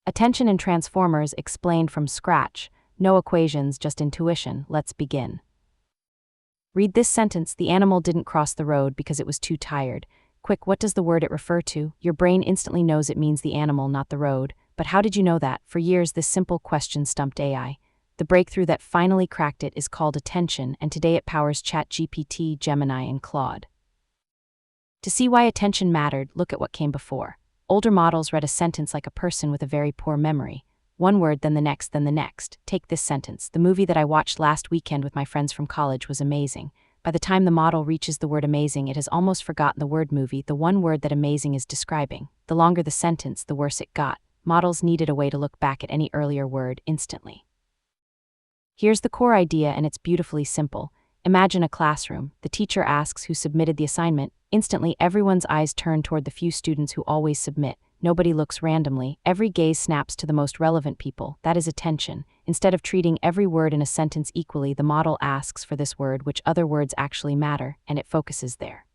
Attention and transformers explained from scratch. No equations, just intuition. Let's begin. Read this sentence: the animal didn't cross the road because it was too tired. Quick, what does the word it refer to? Your brain instantly knows it means the animal, not the road. But how did you know that? For years, this simple question stumped AI. The breakthrough that finally cracked it is called attention, and today it powers ChatGPT, Gemini, and Claude. To see why attention mattered, look at what came before. Older models read a sentence like a person with a very poor memory. One word, then the next, then the next. Take this sentence: the movie that I watched last weekend with my friends from college was amazing. By the time the model reaches the word amazing, it has almost forgotten the word movie, the one word that amazing is describing. The longer the sentence, the worse it got. Models needed a way to look back at any earlier word instantly. Here's the core idea, and it's beautifully simple. Imagine a classroom. The teacher asks who submitted the assignment. Instantly, everyone's eyes turn toward the few students who always submit. Nobody looks randomly. Every gaze snaps to the most relevant people. That is attention. Instead of treating every word in a sentence equally, the model asks for this word, which other words actually matter, and it focuses there.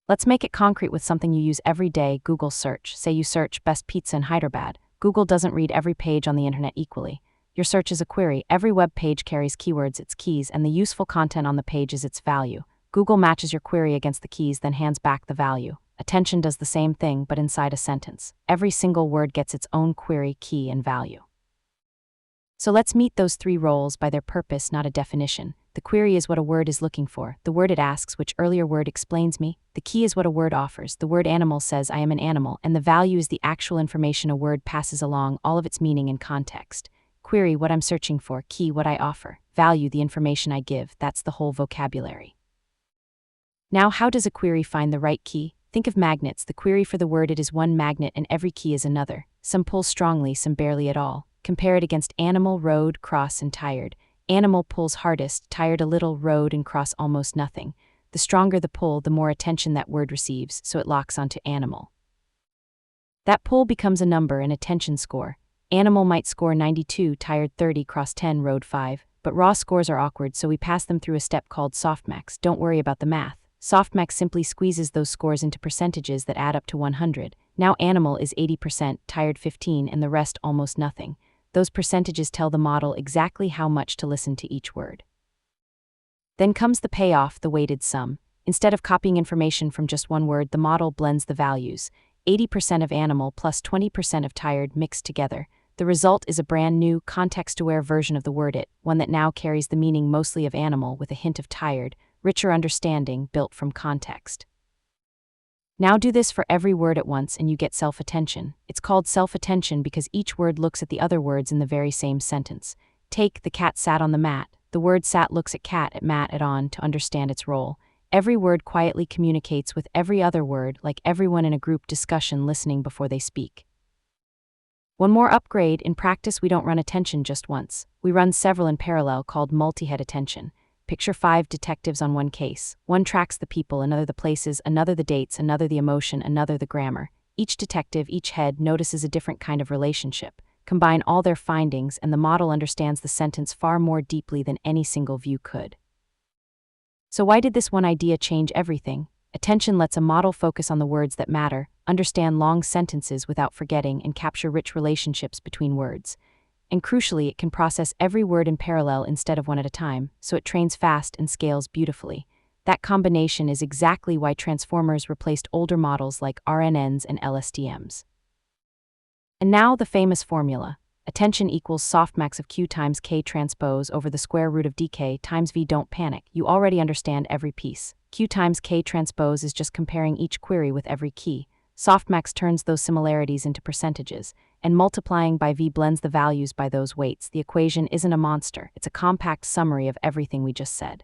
Let's make it concrete with something you use every day: Google search. Say you search best pizza in Hyderabad. Google doesn't read every page on the internet equally. Your search is a query. Every web page carries keywords, its keys, and the useful content on the page is its value. Google matches your query against the keys, then hands back the value. Attention does the same thing, but inside a sentence. Every single word gets its own query, key, and value. So let's meet those three roles by their purpose, not a definition. The query is what a word is looking for. The word it asks, which earlier word explains me. The key is what a word offers. The word animal says I am an animal, and the value is the actual information a word passes along, all of its meaning and context. Query, what I'm searching for. Key, what I offer. Value, the information I give. That's the whole vocabulary. Now, how does a query find the right key? Think of magnets. The query for the word it is one magnet and every key is another. Some pull strongly, some barely at all. Compare it against animal, road, cross, and tired. Animal pulls hardest, tired a little, road and cross almost nothing. The stronger the pull, the more attention that word receives, so it locks onto animal. That pull becomes a number, an attention score. Animal might score 92, tired 30, cross 10, road 5. But raw scores are awkward, so we pass them through a step called softmax. Don't worry about the math. Softmax simply squeezes those scores into percentages that add up to 100. Now animal is 80%, tired 15, and the rest almost nothing. Those percentages tell the model exactly how much to listen to each word. Then comes the payoff, the weighted sum. Instead of copying information from just one word, the model blends the values. 80% of animal plus 20% of tired mixed together. The result is a brand new, context-aware version of the word it, one that now carries the meaning mostly of animal with a hint of tired, richer understanding built from context. Now do this for every word at once and you get self-attention. It's called self-attention because each word looks at the other words in the very same sentence. Take, the cat sat on the mat. The word sat looks at cat, at mat, at on to understand its role. Every word quietly communicates with every other word, like everyone in a group discussion listening before they speak. One more upgrade: in practice we don't run attention just once. We run several in parallel, called multi-head attention. Picture 5 detectives on one case. One tracks the people, another the places, another the dates, another the emotion, another the grammar. Each detective, each head, notices a different kind of relationship. Combine all their findings and the model understands the sentence far more deeply than any single view could. So why did this one idea change everything? Attention lets a model focus on the words that matter, understand long sentences without forgetting, and capture rich relationships between words. And crucially, it can process every word in parallel instead of one at a time, so it trains fast and scales beautifully. That combination is exactly why transformers replaced older models like RNNs and LSTMs. And now the famous formula. Attention equals softmax of Q times K transpose over the square root of DK times V. Don't panic, you already understand every piece. Q times K transpose is just comparing each query with every key. Softmax turns those similarities into percentages, and multiplying by V blends the values by those weights. The equation isn't a monster, it's a compact summary of everything we just said.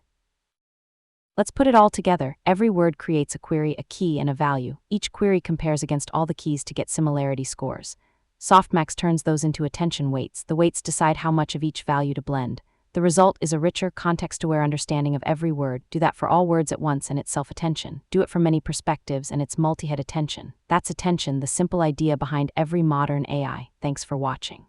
Let's put it all together. Every word creates a query, a key, and a value. Each query compares against all the keys to get similarity scores. Softmax turns those into attention weights. The weights decide how much of each value to blend. The result is a richer, context-aware understanding of every word. Do that for all words at once and it's self-attention. Do it from many perspectives and it's multi-head attention. That's attention, the simple idea behind every modern AI. Thanks for watching.